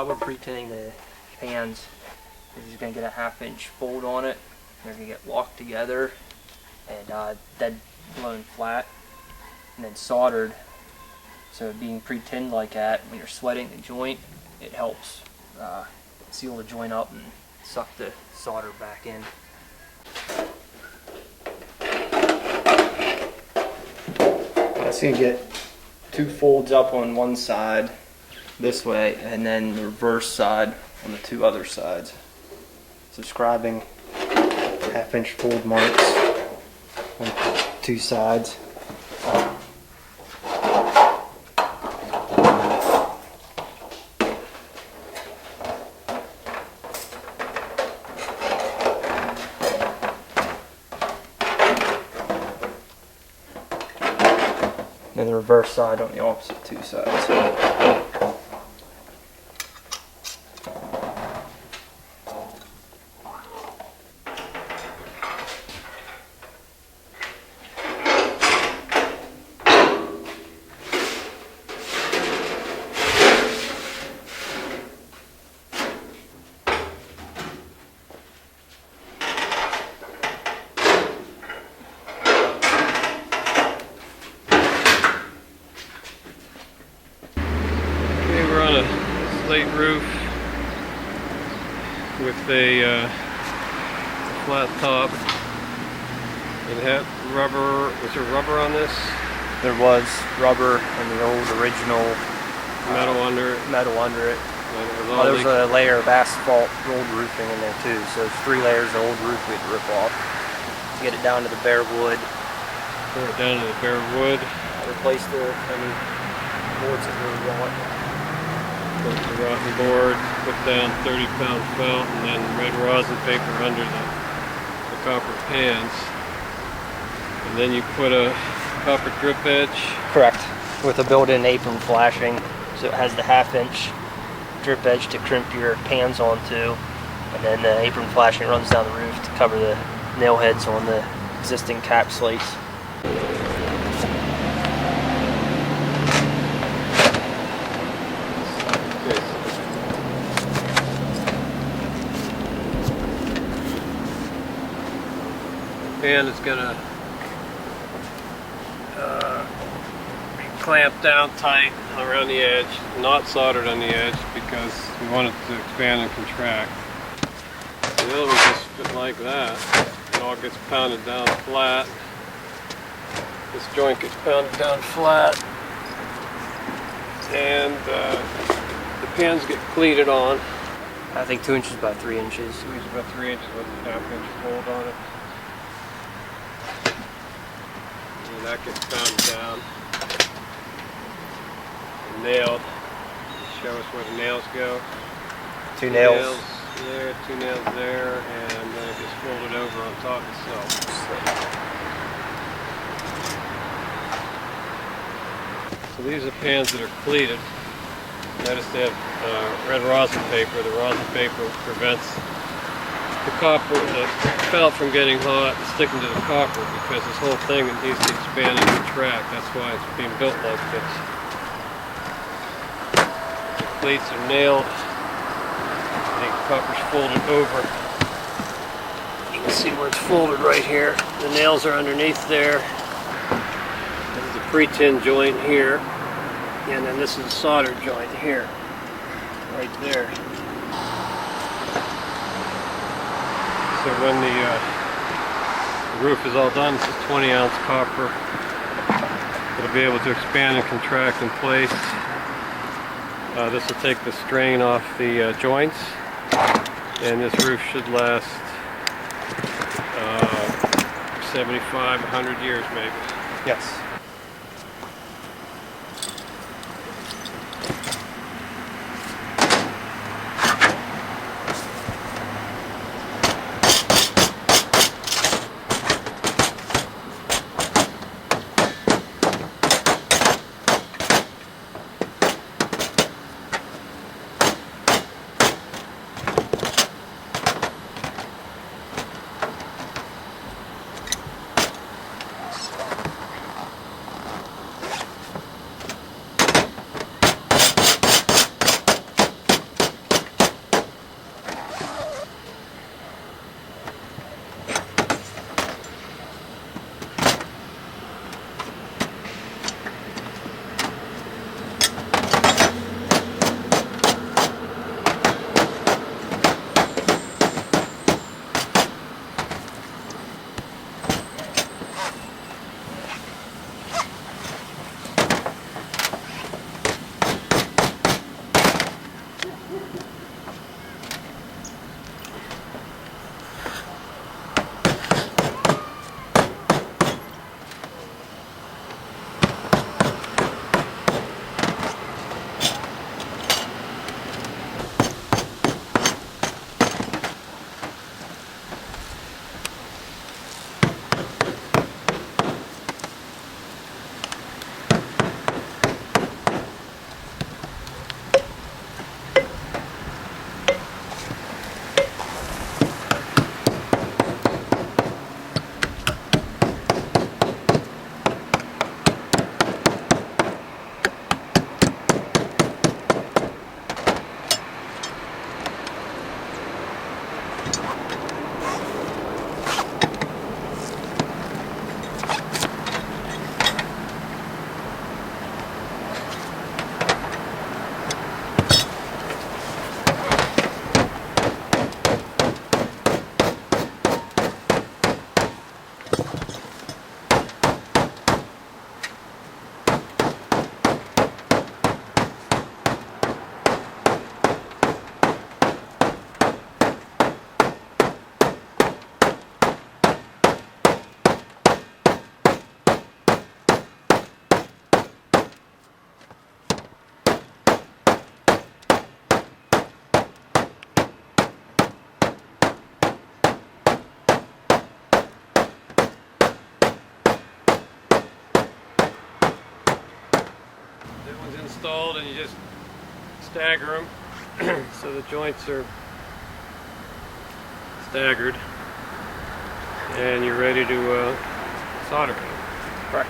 while we're pre-tinning the pans, we're just going to get a 1/2 inch fold on it. They're going to get locked together and dead blown flat and then soldered. So being pre-tinned like that, when you're sweating the joint, it helps seal the joint up and suck the solder back in. It's going to get 2 folds up on one side this way and then the reverse side on the 2 other sides. Subscribing 1/2 inch fold marks on 2 sides. And the reverse side on the opposite 2 sides. Slate roof with a flat top. It had rubber. Was there rubber on this? There was rubber and the old original metal under it. There was a layer of asphalt rolled roofing in there too, so there's 3 layers of old roof we had to rip off to get it down to the bare wood. Pour it down to the bare wood. Replace any boards that we want. Put the rotten board, put down 30-pound felt, and then red rosin paper under the copper pans. And then you put a copper drip edge. Correct. With a built-in apron flashing, so it has the 1/2 inch drip edge to crimp your pans onto, and then the apron flashing runs down the roof to cover the nail heads on the existing cap slates. Pan is going to be clamped down tight around the edge, not soldered on the edge because we want it to expand and contract. The other one just fit like that. It all gets pounded down flat. This joint gets pounded down flat, and the pans get cleated on. I think 2 inches by 3 inches. 2 inches by 3 inches with a 1/2 inch fold on it. And that gets pounded down and nailed. Show us where the nails go. 2 nails there, 2 nails there, and then it gets folded over on top itself. So these are pans that are cleated. Notice they have red rosin paper. The rosin paper prevents the copper, the felt from getting hot and sticking to the copper, because this whole thing needs to expand and contract. That's why it's being built like this. The cleats are nailed. The copper's folded over. You can see where it's folded right here. The nails are underneath there. This is the pre-tin joint here. And then this is a solder joint here, right there. So when the roof is all done, this is 20-ounce copper. It'll be able to expand and contract in place. This will take the strain off the joints, and this roof should last 75, 100 years maybe. Yes. Installed, and you just stagger them so the joints are staggered, and you're ready to solder them. Correct.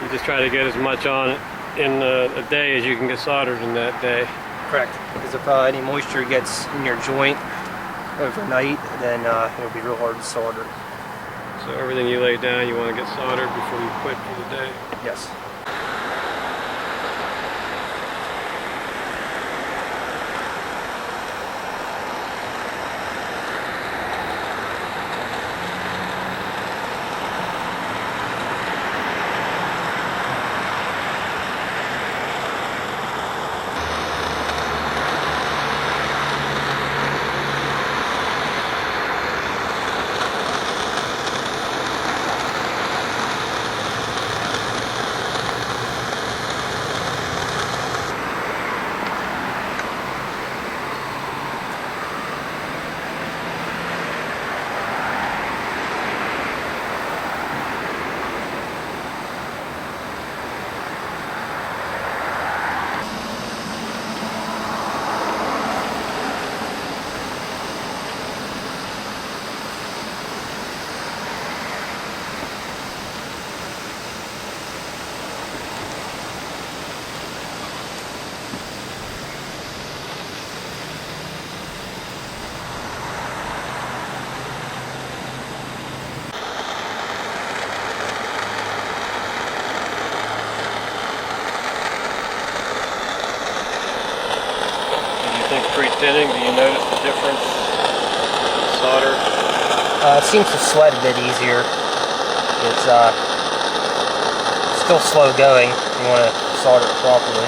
You just try to get as much on it in a day as you can get soldered in that day. Correct. Because if any moisture gets in your joint overnight, then it'll be real hard to solder. So everything you lay down, you want to get soldered before you quit for the day. Yes. Pre-tinning, do you notice the difference in solder? It seems to sweat a bit easier. It's still slow going if you want to solder it properly.